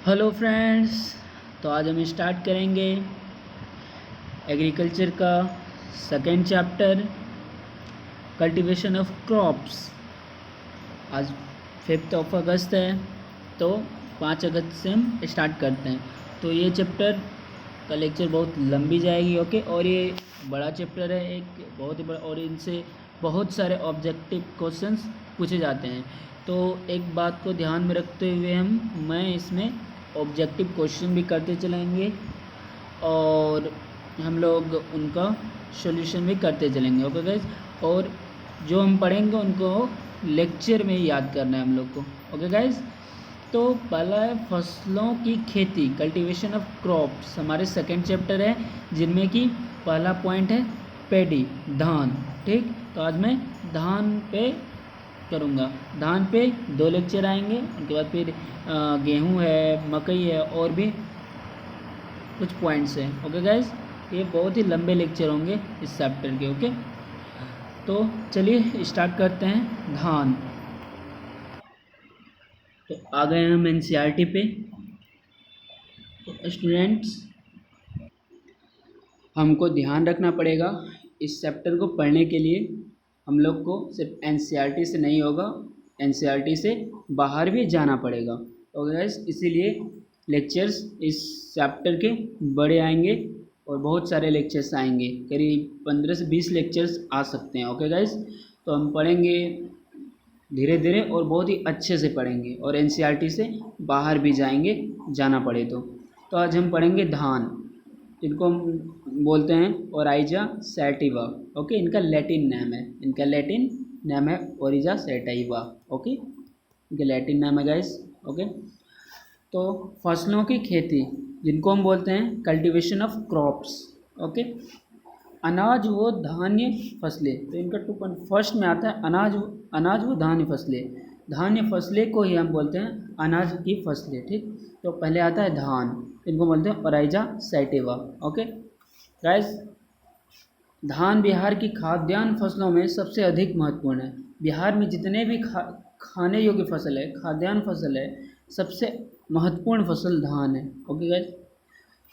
Hello friends. तो आज हम स्टार्ट करेंगे एग्रीकल्चर का second chapter, cultivation of crops. आज 5 अगस्त है, तो 5 अगस्त से हम स्टार्ट करते हैं। तो ये चैप्टर का लेक्चर बहुत लंबी जाएगी, ओके। और ये बड़ा चैप्टर है, एक बहुत ही बड़ा, और इनसे बहुत सारे ऑब्जेक्टिव क्वेश्चंस पूछे जाते हैं। तो एक बात को ध्यान में रखते हुए मैं इसमें ऑब्जेक्टिव क्वेश्चन भी करते चलेंगे और हम लोग उनका सॉल्यूशन भी करते चलेंगे, ओके गाइज। और जो हम पढ़ेंगे उनको लेक्चर में याद करना है हम लोग को, ओके गाइज। तो पहला है फसलों की खेती, कल्टीवेशन ऑफ क्रॉप्स, हमारे सेकंड चैप्टर है, जिनमें कि पहला पॉइंट है पैडी, धान। ठीक, तो आज मैं धान पे करूँगा। धान पे 2 लेक्चर आएंगे, उनके बाद फिर गेहूं है, मकई है, और भी कुछ पॉइंट्स हैं, ओके गाइज। ये बहुत ही लंबे लेक्चर होंगे इस चैप्टर के, ओके। तो चलिए स्टार्ट करते हैं। धान, तो आ गए हम एनसीईआरटी पे। तो स्टूडेंट्स, हमको ध्यान रखना पड़ेगा इस चैप्टर को पढ़ने के लिए हम लोग को सिर्फ एनसीईआरटी से नहीं होगा, एनसीईआरटी से बाहर भी जाना पड़ेगा, ओके गाइस। इसीलिए लेक्चर्स इस चैप्टर के बड़े आएंगे और बहुत सारे लेक्चर्स आएंगे, करीब 15 से 20 लेक्चर्स आ सकते हैं, ओके गाइस। तो हम पढ़ेंगे धीरे धीरे और बहुत ही अच्छे से पढ़ेंगे, और एनसीईआरटी से बाहर भी जाएंगे, जाना पड़े तो आज हम पढ़ेंगे धान, इनको हम बोलते हैं ओराइजा सैटिवा, ओके। इनका लैटिन नेम है, इनका लैटिन नेम है ओरिजा सैटिवा, ओके। इनका लैटिन नेम है गाइस, ओके। तो फसलों की खेती, जिनको हम बोलते हैं कल्टीवेशन ऑफ क्रॉप्स, ओके। अनाज व धान्य फसलें, तो इनका 2.1 में आता है अनाज व धान्य फसलें। धान्य फसलें को ही हम बोलते हैं अनाज की फसलें, ठीक। तो पहले आता है धान, इनको बोलते हैं ओराइजा सैटिवा, ओके गाइस। धान बिहार की खाद्यान्न फसलों में सबसे अधिक महत्वपूर्ण है। बिहार में जितने भी खाने योग्य फसल है, खाद्यान्न फसल है, सबसे महत्वपूर्ण फसल धान है, ओके गाइस।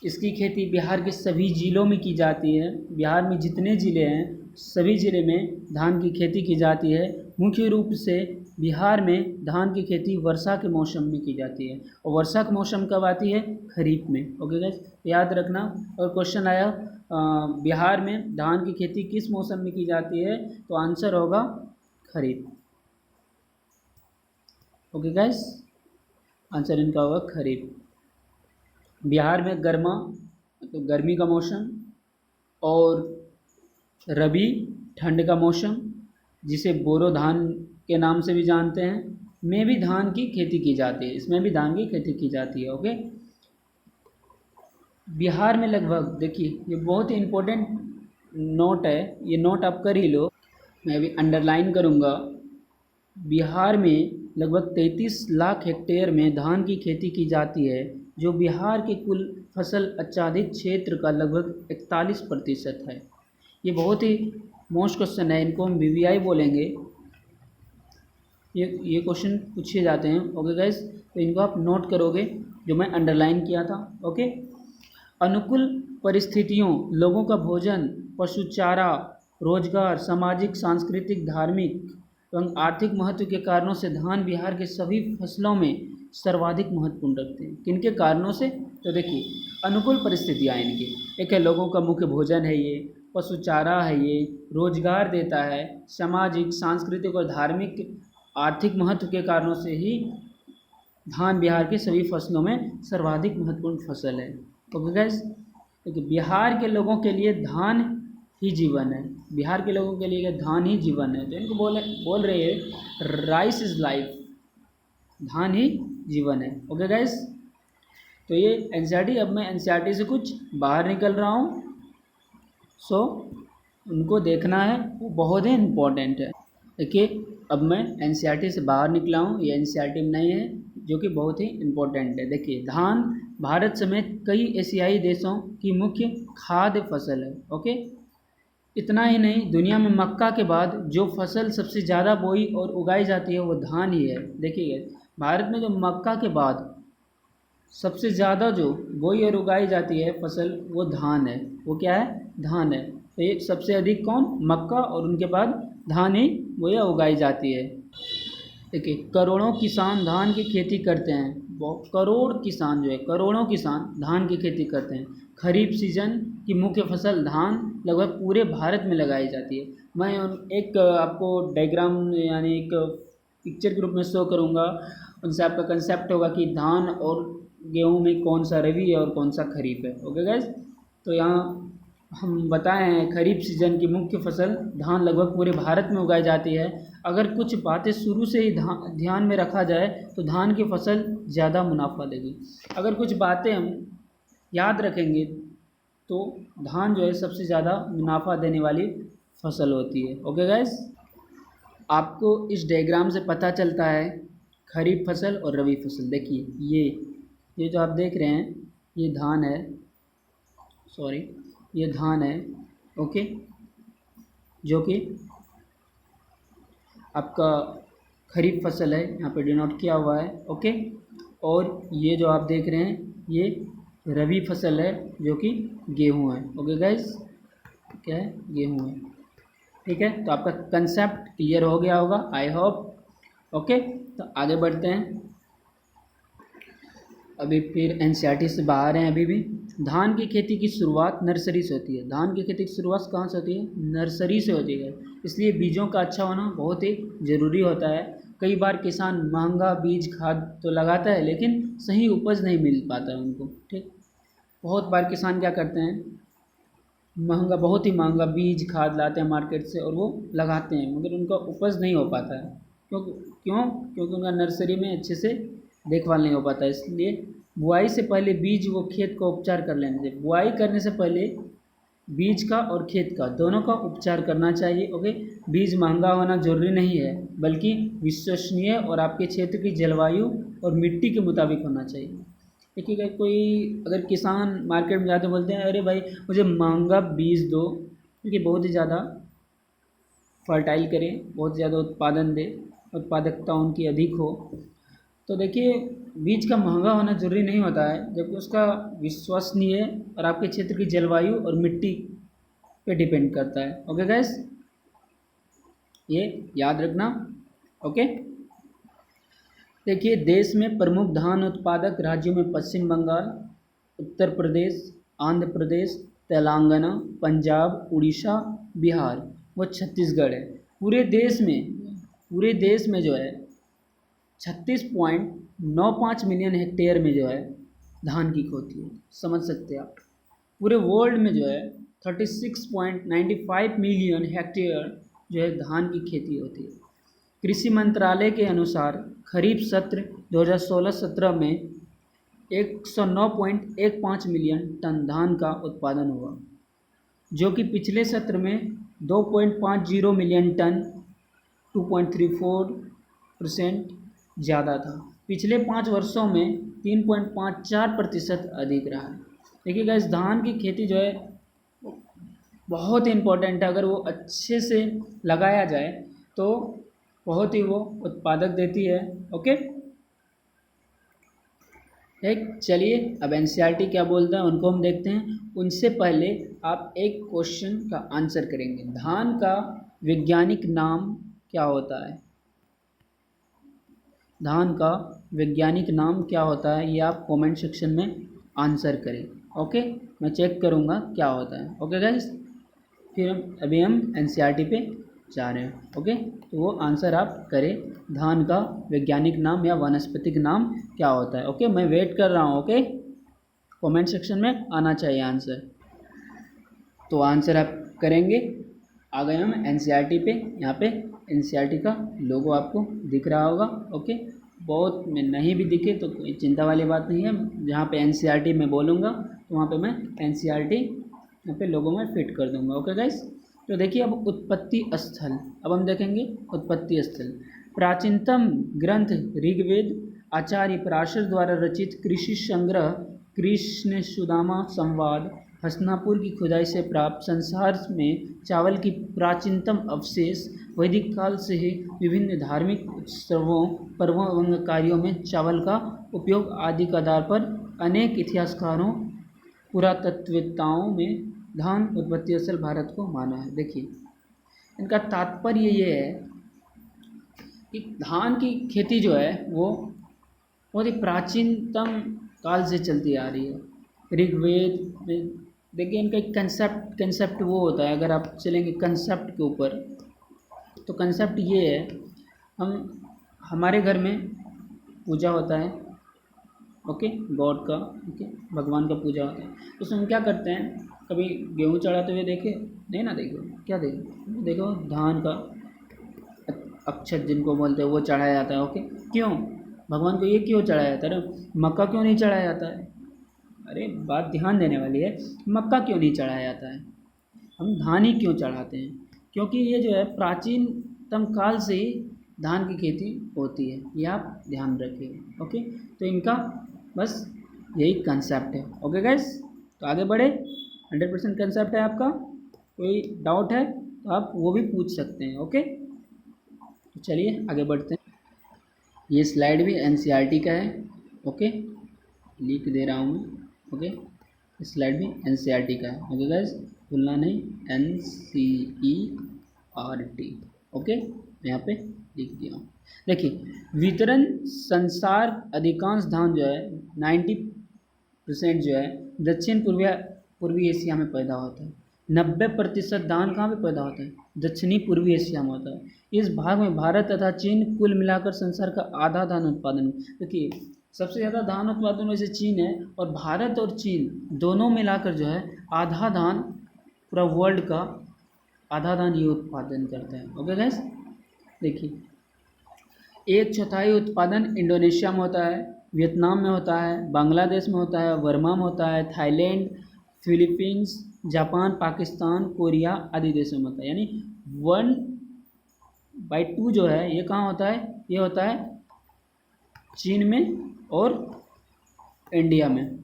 इसकी खेती बिहार के सभी ज़िलों में की जाती है। बिहार में जितने ज़िले हैं सभी ज़िले में धान की खेती की जाती है। मुख्य रूप से बिहार में धान की खेती वर्षा के मौसम में की जाती है, और वर्षा का मौसम कब आती है? खरीफ में, ओके गाइस, याद रखना। और क्वेश्चन आया बिहार में धान की खेती किस मौसम में की जाती है, तो आंसर होगा खरीफ, ओके गाइस। आंसर इनका होगा खरीफ। बिहार में तो गर्मी का मौसम, और रबी ठंड का मौसम, जिसे बोरो धान के नाम से भी जानते हैं, में भी धान की खेती की जाती है, इसमें भी धान की खेती की जाती है, ओके। बिहार में लगभग, देखिए ये बहुत ही इम्पोर्टेंट नोट है, ये नोट आप कर ही लो, मैं अभी अंडरलाइन करूँगा। बिहार में लगभग 33 लाख हेक्टेयर में धान की खेती की जाती है, जो बिहार के कुल फसल आच्छादित क्षेत्र का लगभग 41% है। ये बहुत ही मोस्ट क्वेश्चन है, इनको हम वीवीआई बोलेंगे। ये क्वेश्चन पूछे जाते हैं, ओके गाइस। तो इनको आप नोट करोगे, जो मैं अंडरलाइन किया था, ओके। अनुकूल परिस्थितियों, लोगों का भोजन, पशु चारा, रोजगार, सामाजिक, सांस्कृतिक, धार्मिक एवं आर्थिक महत्व के कारणों से धान बिहार के सभी फसलों में सर्वाधिक महत्वपूर्ण रखते हैं। किनके कारणों से? तो देखिए, अनुकूल परिस्थितियाँ इनकी, एक है लोगों का मुख्य भोजन है, ये पशु चारा है, ये रोजगार देता है, सामाजिक, सांस्कृतिक और धार्मिक आर्थिक महत्व के कारणों से ही धान बिहार के सभी फसलों में सर्वाधिक महत्वपूर्ण फसल है, ओके गाइस। देखिए, बिहार के लोगों के लिए धान ही जीवन है, बिहार के लोगों के लिए धान ही जीवन है। तो इनको बोल रहे हैं राइस इज लाइफ, धान ही जीवन है, ओके गाइस। तो ये एनसीईआरटी, अब मैं एनसीईआरटी से कुछ बाहर निकल रहा हूँ, सो उनको देखना है, वो बहुत ही इम्पोर्टेंट है। देखिए, अब मैं एनसीईआरटी से बाहर निकला हूँ, ये एनसीईआरटी में नहीं है, जो कि बहुत ही इम्पोर्टेंट है। देखिए, धान भारत समेत कई एशियाई देशों की मुख्य खाद्य फसल है, ओके। इतना ही नहीं, दुनिया में मक्का के बाद जो फसल सबसे ज़्यादा बोई और उगाई जाती है वो धान ही है। देखिए, भारत में जो मक्का के बाद सबसे ज़्यादा जो बोई और उगाई जाती है फसल वो धान है। वो क्या है? धान है। तो ये सबसे अधिक कौन? मक्का, और उनके बाद धान ही वो या उगाई जाती है। देखिए, करोड़ों किसान धान की खेती करते हैं। करोड़ किसान जो है, करोड़ों किसान धान की खेती करते हैं। खरीफ सीजन की मुख्य फसल धान लगभग पूरे भारत में लगाई जाती है। मैं एक आपको डायग्राम यानी एक पिक्चर के रूप में शो करूँगा, उनसे आपका कंसेप्ट होगा कि धान और गेहूँ में कौन सा रबी है और कौन सा खरीफ है। ओके गाइज, तो यहाँ हम बताए हैं खरीफ सीजन की मुख्य फसल धान लगभग पूरे भारत में उगाई जाती है। अगर कुछ बातें शुरू से ही ध्यान में रखा जाए तो धान की फसल ज़्यादा मुनाफा देगी। अगर कुछ बातें हम याद रखेंगे तो धान जो है सबसे ज़्यादा मुनाफा देने वाली फसल होती है। ओके गाइस, आपको इस डायग्राम से पता चलता है खरीफ फसल और रबी फसल। देखिए ये जो आप देख रहे हैं ये धान है, सॉरी ये धान है। ओके, जो कि आपका खरीफ फसल है, यहाँ पे डिनोट किया हुआ है। ओके, और ये जो आप देख रहे हैं ये रबी फसल है जो कि गेहूँ है। ओके गाइस, क्या है? गेहूँ है। ठीक है, तो आपका कंसेप्ट क्लियर हो गया होगा, आई होप। ओके, तो आगे बढ़ते हैं। अभी फिर एनसीईआरटी से बाहर हैं अभी भी। धान की खेती की शुरुआत नर्सरी से होती है। धान की खेती की शुरुआत कहाँ से होती है? नर्सरी से होती है। इसलिए बीजों का अच्छा होना बहुत ही ज़रूरी होता है। कई बार किसान महंगा बीज खाद तो लगाता है लेकिन सही उपज नहीं मिल पाता है उनको। ठीक, बहुत बार किसान क्या करते हैं, बहुत ही महंगा बीज खाद लाते हैं मार्केट से और वो लगाते हैं मगर उनका उपज नहीं हो पाता है। क्योंकि उनका नर्सरी में अच्छे से देखभाल नहीं हो पाता है। इसलिए बुआई से पहले बीज वो खेत का उपचार कर लेना चाहिए। बुआई करने से पहले बीज का और खेत का दोनों का उपचार करना चाहिए। ओके, बीज महंगा होना जरूरी नहीं है बल्कि विश्वसनीय और आपके क्षेत्र की जलवायु और मिट्टी के मुताबिक होना चाहिए। देखिए, कोई अगर किसान मार्केट में जाते बोलते हैं अरे भाई मुझे महंगा बीज दो क्योंकि बहुत ही ज़्यादा फर्टाइल करें, बहुत ज़्यादा उत्पादन दे, उत्पादकता उनकी अधिक हो, तो देखिए बीज का महंगा होना जरूरी नहीं होता है जबकि उसका विश्वसनीय और आपके क्षेत्र की जलवायु और मिट्टी पे डिपेंड करता है। ओके गैस, ये याद रखना। ओके, देखिए देश में प्रमुख धान उत्पादक राज्यों में पश्चिम बंगाल, उत्तर प्रदेश, आंध्र प्रदेश, तेलंगाना, पंजाब, उड़ीसा, बिहार व छत्तीसगढ़ है। पूरे देश में जो है 36.95 मिलियन हेक्टेयर में जो है धान की खेती है। समझ सकते हैं आप। पूरे वर्ल्ड में जो है 36.95 मिलियन हेक्टेयर जो है धान की खेती होती है। कृषि मंत्रालय के अनुसार खरीफ सत्र 2016-17 में 109.15 मिलियन टन धान का उत्पादन हुआ, जो कि पिछले सत्र में 2.50 मिलियन टन 2.34% ज़्यादा था। पिछले 5 वर्षों में 3.54% अधिक रहा है। देखिए गाइस, धान की खेती जो है बहुत ही इम्पोर्टेंट है। अगर वो अच्छे से लगाया जाए तो बहुत ही वो उत्पादक देती है। ओके, एक चलिए अब एनसीईआरटी क्या बोलता है उनको हम देखते हैं। उनसे पहले आप एक क्वेश्चन का आंसर करेंगे। धान का वैज्ञानिक नाम क्या होता है? धान का वैज्ञानिक नाम क्या होता है ये आप कमेंट सेक्शन में आंसर करें। ओके, मैं चेक करूँगा क्या होता है। ओके गाइस, फिर अभी हम एनसीईआरटी पे जा रहे हैं। ओके, तो वो आंसर आप करें, धान का वैज्ञानिक नाम या वानस्पतिक नाम क्या होता है। ओके, मैं वेट कर रहा हूँ। ओके, कमेंट सेक्शन में आना चाहिए आंसर। तो आंसर आप करेंगे। आ गए हम एनसीईआरटी पे। यहाँ पे एनसीईआरटी का लोगो आपको दिख रहा होगा। ओके, बहुत में नहीं भी दिखे तो कोई चिंता वाली बात नहीं है। जहाँ पे एनसीईआरटी में बोलूँगा तो वहाँ पे मैं एनसीईआरटी यहाँ पे लोगों में फिट कर दूँगा। ओके गाइस, तो देखिए अब उत्पत्ति स्थल, अब हम देखेंगे उत्पत्ति स्थल। प्राचीनतम ग्रंथ ऋग्वेद, आचार्य पराशर द्वारा रचित कृषि संग्रह कृष्ण सुदामा संवाद हस्तिनापुर की खुदाई से प्राप्त संसार में चावल की प्राचीनतम अवशेष वैदिक काल से ही विभिन्न धार्मिक उत्सवों, पर्वों एवं कार्यों में चावल का उपयोग आदि के आधार पर अनेक इतिहासकारों, पुरातत्ववेत्ताओं में धान उत्पत्ति स्थल भारत को माना है। देखिए, इनका तात्पर्य ये है कि धान की खेती जो है वो बहुत ही प्राचीनतम काल से चलती आ रही है। ऋग्वेद में देखिए, इनका एक कंसेप्ट वो होता है, अगर आप चलेंगे कंसेप्ट के ऊपर तो कंसेप्ट ये है, हमारे घर में पूजा होता है, ओके, गॉड का, ओके, भगवान का पूजा होता है, उसमें हम क्या करते हैं, कभी गेहूँ चढ़ाते हुए देखे? नहीं ना, देखो क्या देखो, देखो धान का अक्षत जिनको बोलते हैं वो चढ़ाया जाता है। ओके, क्यों भगवान को ये क्यों चढ़ाया जाता है? मक्का क्यों नहीं चढ़ाया जाता है? अरे बात ध्यान देने वाली है, मक्का क्यों नहीं चढ़ाया जाता है, हम धान ही क्यों चढ़ाते हैं? क्योंकि ये जो है प्राचीनतम काल से ही धान की खेती होती है, ये आप ध्यान रखिए। ओके, तो इनका बस यही कंसेप्ट है। ओके गाइस, तो आगे बढ़े। 100% कंसेप्ट है आपका, कोई डाउट है तो आप वो भी पूछ सकते हैं। ओके, तो चलिए आगे बढ़ते हैं। ये स्लाइड भी एनसीईआरटी का है, ओके, लिख दे रहा हूँ मैं। ओके, स्लाइड भी एनसीईआरटी का है। ओके गाइस, भूलना नहीं, एनसीईआरटी। ओके, मैं यहाँ पे लिख दिया हूँ। देखिए, वितरण संसार अधिकांश धान जो है 90% जो है दक्षिण पूर्वी एशिया में पैदा होता है। 90% धान कहाँ पे पैदा होता है? दक्षिणी पूर्वी एशिया में होता है। इस भाग में भारत तथा चीन कुल मिलाकर संसार का आधा धान उत्पादन। देखिए, सबसे ज़्यादा धान उत्पादन में से चीन है, और भारत और चीन दोनों मिलाकर जो है आधा धान, पूरा वर्ल्ड का आधा धान ये उत्पादन करता है। ओके गाइस, देखिए, 1/4 उत्पादन इंडोनेशिया में होता है, वियतनाम में होता है, बांग्लादेश में होता है, बर्मा में होता है, Thailand, Philippines, Japan, Pakistan, Korea आदि देशों में होता है। यानी 1/2 जो है ये कहाँ होता है? ये होता है चीन में और इंडिया में।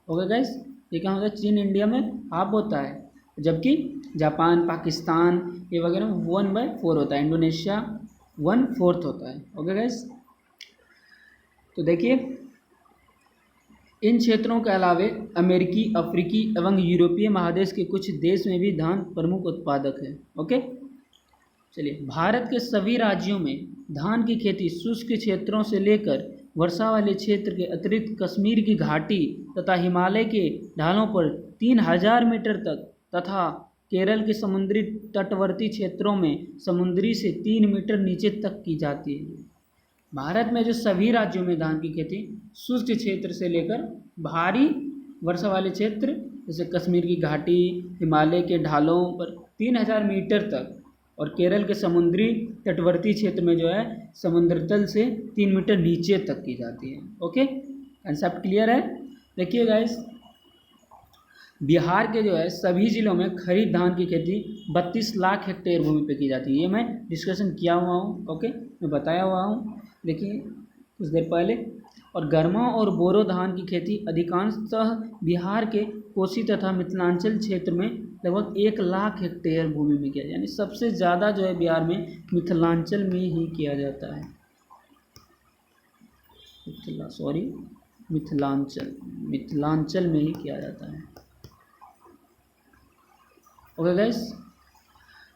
ओके गाइस, ये कहाँ होता है? चीन इंडिया में हाफ होता है, जबकि जापान, पाकिस्तान ये वगैरह 1/4 होता है, इंडोनेशिया 1/4 होता है। ओके गाइस, तो देखिए, इन क्षेत्रों के अलावे अमेरिकी, अफ्रीकी एवं यूरोपीय महादेश के कुछ देश में भी धान प्रमुख उत्पादक है। ओके, चलिए, भारत के सभी राज्यों में धान की खेती शुष्क क्षेत्रों से लेकर वर्षा वाले क्षेत्र के अतिरिक्त कश्मीर की घाटी तथा हिमालय के ढालों पर 3000 मीटर तक तथा केरल के समुद्री तटवर्ती क्षेत्रों में समुद्री से 3 मीटर नीचे तक की जाती है। भारत में जो सभी राज्यों में धान की खेती शुष्क क्षेत्र से लेकर भारी वर्षा वाले क्षेत्र जैसे कश्मीर की घाटी, हिमालय के ढालों पर 3000 मीटर तक, और केरल के समुद्री तटवर्ती क्षेत्र में जो है समुद्र तल से 3 मीटर नीचे तक की जाती है। ओके, कंसेप्ट क्लियर है? देखिए गाइस, बिहार के जो है सभी जिलों में खरीफ धान की खेती 32 लाख हेक्टेयर भूमि पे की जाती है। ये मैं डिस्कशन किया हुआ हूँ, ओके, मैं बताया हुआ हूँ, देखिए कुछ देर पहले। और गर्मा और बोरो धान की खेती अधिकांशतः बिहार के कोसी तथा मिथिलांचल क्षेत्र में लगभग 1 लाख हेक्टेयर भूमि में किया, यानी सबसे ज़्यादा जो है बिहार में मिथिलांचल में ही किया जाता है। मिथिलांचल में ही किया जाता है। ओके गाइस,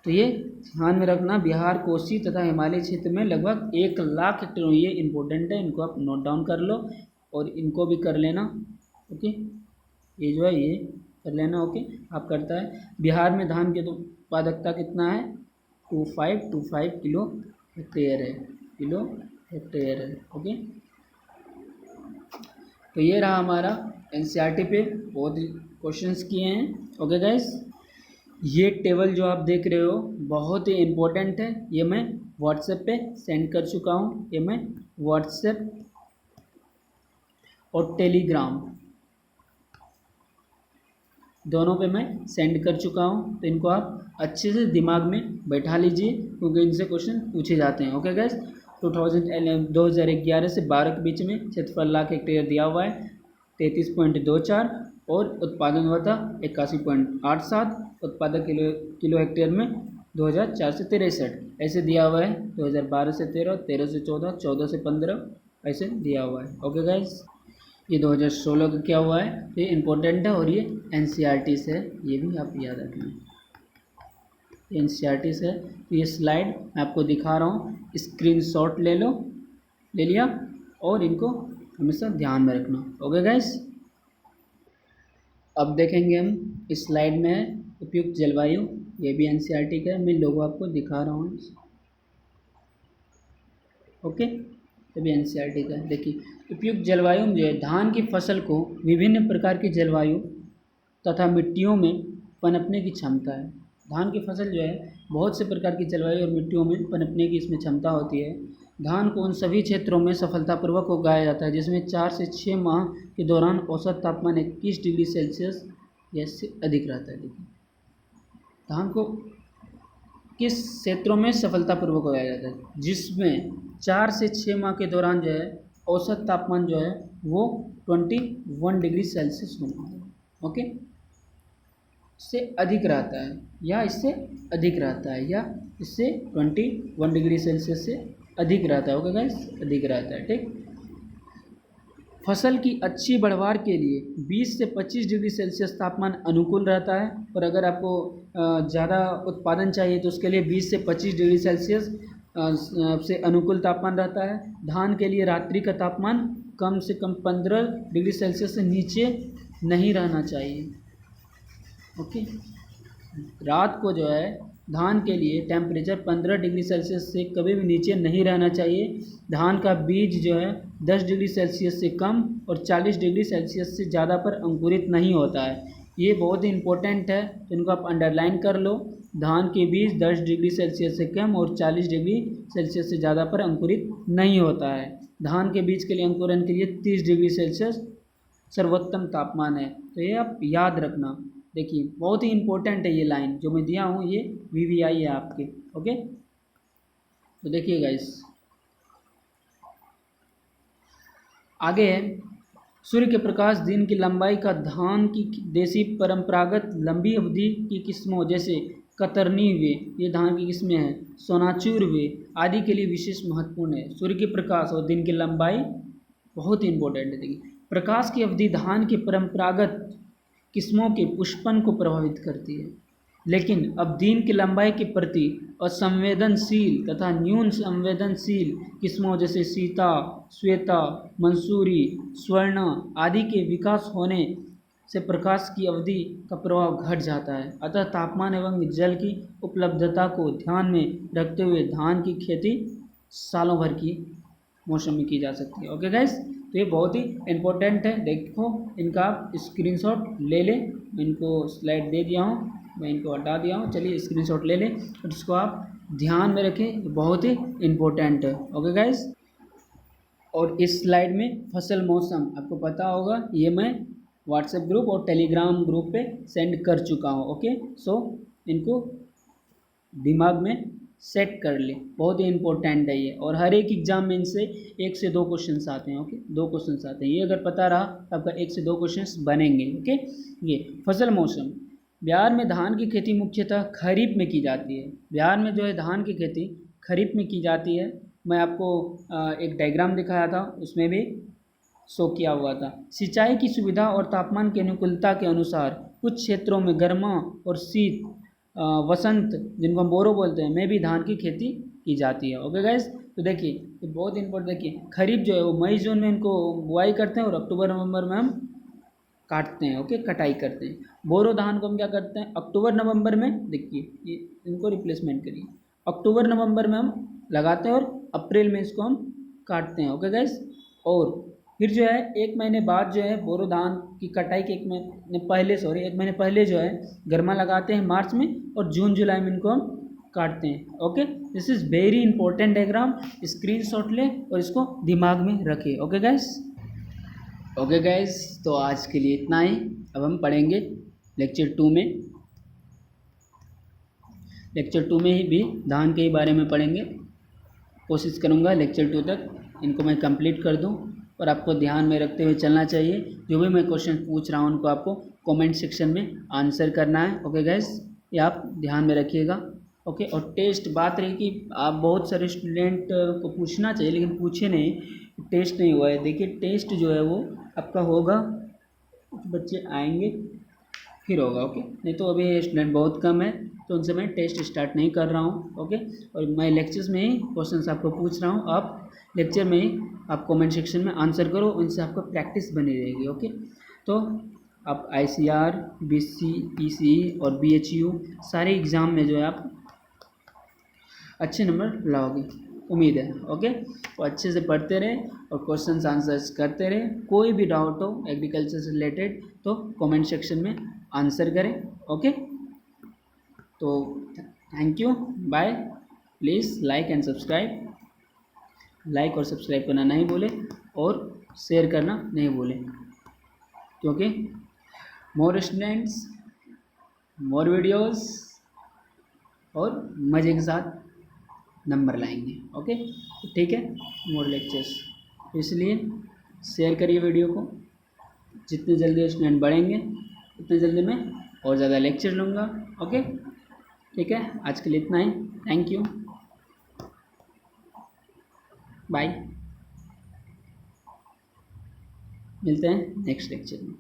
तो ये ध्यान में रखना, बिहार, कोसी तथा हिमालय क्षेत्र में लगभग 1 लाख हेक्टेयर, ये इंपॉर्टेंट है, इनको आप नोट डाउन कर लो और इनको भी कर लेना। ओके, ये जो है ये कर लेना। ओके, आप करता है बिहार में धान की उत्पादकता कितना है? 2525 किलो हेक्टेयर है, ओके, तो ये रहा हमारा एनसीईआरटी पे बहुत क्वेश्चंस किए हैं। ओके गाइस, ये टेबल जो आप देख रहे हो बहुत ही इम्पोर्टेंट है, ये मैं व्हाट्सएप पे सेंड कर चुका हूँ। ये मैं व्हाट्सएप और टेलीग्राम दोनों पे मैं सेंड कर चुका हूँ, तो इनको आप अच्छे से दिमाग में बैठा लीजिए, क्योंकि इनसे क्वेश्चन पूछे जाते हैं। ओके गाइस, 2011 से 12 के बीच में क्षेत्रफल लाख हेक्टेयर दिया हुआ है 33.24, और उत्पादन हुआ था 81.87 उत्पादक किलो हेक्टेयर में 2004 से 63 ऐसे दिया हुआ है। 2012 से 13, 13 से 14, 14 से 15 ऐसे दिया हुआ है। ओके गाइस, ये 2016 का क्या हुआ है, ये इम्पोर्टेंट है और ये NCERT से है, ये भी आप याद रखना। NCERT से है। तो ये स्लाइड मैं आपको दिखा रहा हूँ, स्क्रीनशॉट ले लो, ले लिया, और इनको हमेशा ध्यान में रखना। ओके गाइस, अब देखेंगे हम इस स्लाइड में है उपयुक्त जलवायु, ये भी NCERT का है, मैं लोगो आपको दिखा रहा हूँ। ओके, ये भी NCERT का है। देखिए उपयुक्त जलवायु में जो है धान की फसल को विभिन्न प्रकार की जलवायु तथा मिट्टियों में पनपने की क्षमता है। धान की फसल जो है बहुत से प्रकार की जलवायु और मिट्टियों में पनपने की इसमें क्षमता होती है। धान को उन सभी क्षेत्रों में सफलतापूर्वक उगाया जाता है जिसमें 4 से 6 माह के दौरान औसत तापमान 21 डिग्री सेल्सियस या इससे अधिक रहता है। देखिए धान को किस क्षेत्रों में सफलतापूर्वक उगाया जाता है, जिसमें 4 से 6 माह के दौरान जो है औसत तापमान जो है वो 21 डिग्री सेल्सियस होना है। ओके, इससे अधिक रहता है या इससे अधिक रहता है या इससे 21 डिग्री सेल्सियस से अधिक रहता है। ओके गाइस, अधिक रहता है। ठीक, फसल की अच्छी पैदावार के लिए 20 से 25 डिग्री सेल्सियस तापमान अनुकूल रहता है, और अगर आपको ज़्यादा उत्पादन चाहिए तो उसके लिए 20 से 25 डिग्री सेल्सियस से अनुकूल तापमान रहता है। धान के लिए रात्रि का तापमान कम से कम 15 डिग्री सेल्सियस से नीचे नहीं रहना चाहिए। ओके, रात को जो है धान के लिए टेम्परेचर 15 डिग्री सेल्सियस से कभी भी नीचे नहीं रहना चाहिए। धान का बीज जो है 10 डिग्री सेल्सियस से कम और 40 डिग्री सेल्सियस से ज़्यादा पर अंकुरित नहीं होता है। ये बहुत ही इम्पोर्टेंट है, तो इनको आप अंडरलाइन कर लो। धान के बीज 10 डिग्री सेल्सियस से कम और 40 डिग्री सेल्सियस से ज़्यादा पर अंकुरित नहीं होता है। धान के बीज के लिए अंकुरन के लिए 30 डिग्री सेल्सियस सर्वोत्तम तापमान है, तो ये आप याद रखना। देखिए बहुत ही इम्पोर्टेंट है ये लाइन जो मैं दिया हूँ, ये VVI है आपके। ओके, तो देखिए गाइस आगे है सूर्य के प्रकाश दिन की लंबाई का धान की देसी परंपरागत लंबी अवधि की किस्मों जैसे कतरनी वे, ये धान की किस्में हैं, सोनाचूर वे आदि के लिए विशेष महत्वपूर्ण है। सूर्य के प्रकाश और दिन की लंबाई बहुत ही इम्पोर्टेंट है। देखिए प्रकाश की अवधि धान के परंपरागत किस्मों के पुष्पन को प्रभावित करती है, लेकिन अब दिन की लंबाई के प्रति असंवेदनशील तथा न्यून संवेदनशील किस्मों जैसे सीता, श्वेता, मंसूरी, स्वर्ण आदि के विकास होने से प्रकाश की अवधि का प्रभाव घट जाता है। अतः तापमान एवं जल की उपलब्धता को ध्यान में रखते हुए धान की खेती सालों भर की मौसम में की जा सकती है। ओके गाइस, तो ये बहुत ही इम्पोर्टेंट है। देखो इनका आप स्क्रीनशॉट ले लें, मैं इनको स्लाइड दे दिया हूँ, मैं इनको हटा दिया हूँ। चलिए स्क्रीनशॉट ले लें और इसको आप ध्यान में रखें, बहुत ही इम्पोर्टेंट है। ओके गाइस, और इस स्लाइड में फसल मौसम आपको पता होगा, ये मैं व्हाट्सएप ग्रुप और टेलीग्राम ग्रुप पे सेंड कर चुका हूँ। ओके, सो इनको दिमाग में सेट कर ले, बहुत ही इंपॉर्टेंट है ये, और हर एक एग्जाम में इनसे 1 से 2 क्वेश्चंस आते हैं। ओके, 2 क्वेश्चंस आते हैं, ये अगर पता रहा तो आपका 1 से 2 क्वेश्चंस बनेंगे। ओके, ये फसल मौसम बिहार में धान की खेती मुख्यतः खरीफ में की जाती है। बिहार में जो है धान की खेती खरीफ में की जाती है। मैं आपको एक डायग्राम दिखाया था, उसमें भी शो किया हुआ था। सिंचाई की सुविधा और तापमान की अनुकूलता के अनुसार कुछ क्षेत्रों में गर्मा और शीत वसंत जिनको हम बोरो बोलते हैं में भी धान की खेती की जाती है। ओके गाइस, तो देखिए ये बहुत इंपॉर्टेंट, देखिए खरीफ जो है वो मई जून में इनको बुआई करते हैं और अक्टूबर नवंबर में हम काटते हैं। ओके, कटाई करते हैं। बोरो धान को हम क्या करते हैं अक्टूबर नवंबर में, देखिए ये इनको रिप्लेसमेंट करिए, अक्टूबर नवंबर में हम लगाते हैं और अप्रैल में इसको हम काटते हैं। ओके गाइस, और फिर जो है 1 महीने बाद जो है बोरो धान की कटाई के 1 महीने पहले 1 महीने पहले जो है गर्मा लगाते हैं मार्च में, और जून जुलाई में इनको हम काटते हैं। Okay, this is very important diagram, screenshot ले और इसको दिमाग में रखें। ओके गाइस, ओके गाइस, तो आज के लिए इतना ही। अब हम पढ़ेंगे लेक्चर 2 में। लेक्चर 2 में ही भी धान के ही बारे में पढ़ेंगे। कोशिश करूँगा लेक्चर 2 तक इनको मैं कंप्लीट कर दूँ, और आपको ध्यान में रखते हुए चलना चाहिए। जो भी मैं क्वेश्चन पूछ रहा हूँ उनको आपको कमेंट सेक्शन में आंसर करना है। ओके गाइस, ये आप ध्यान में रखिएगा। ओके, और टेस्ट बात रही कि आप बहुत सारे स्टूडेंट को पूछना चाहिए लेकिन पूछे नहीं, टेस्ट नहीं हुआ है। देखिए टेस्ट जो है वो आपका होगा, कुछ बच्चे आएंगे फिर होगा। ओके, नहीं तो अभी स्टूडेंट बहुत कम है तो उनसे मैं टेस्ट स्टार्ट नहीं कर रहा हूँ। ओके, और मैं लेक्चर्स में ही क्वेश्चंस आपको पूछ रहा हूँ, आप लेक्चर में ही आप कमेंट सेक्शन में आंसर करो, उनसे आपको प्रैक्टिस बनी रहेगी। ओके, तो आप ICR, BC, PCE और BHU सारे एग्ज़ाम में जो है आप अच्छे नंबर लाओगे, उम्मीद है। ओके, तो अच्छे से पढ़ते रहे और क्वेश्चंस आंसर्स करते रहे। कोई भी डाउट हो एग्रीकल्चर से रिलेटेड तो कमेंट सेक्शन में आंसर करें। ओके, तो thank you, bye. Please like and subscribe, like और सब्सक्राइब करना नहीं भूलें और शेयर करना नहीं भूलें, क्योंकि मोर स्टूडेंट्स, मोर वीडियोस और मज़े के साथ नंबर लाएंगे। ओके, ठीक है, मोर लेक्चर्स, इसलिए शेयर करिए वीडियो को। जितने जल्दी स्टूडेंट बढ़ेंगे उतने जल्दी मैं और ज़्यादा लेक्चर लूँगा। ओके, ठीक है, आज के लिए इतना ही। थैंक यू, बाय, मिलते हैं नेक्स्ट लेक्चर में।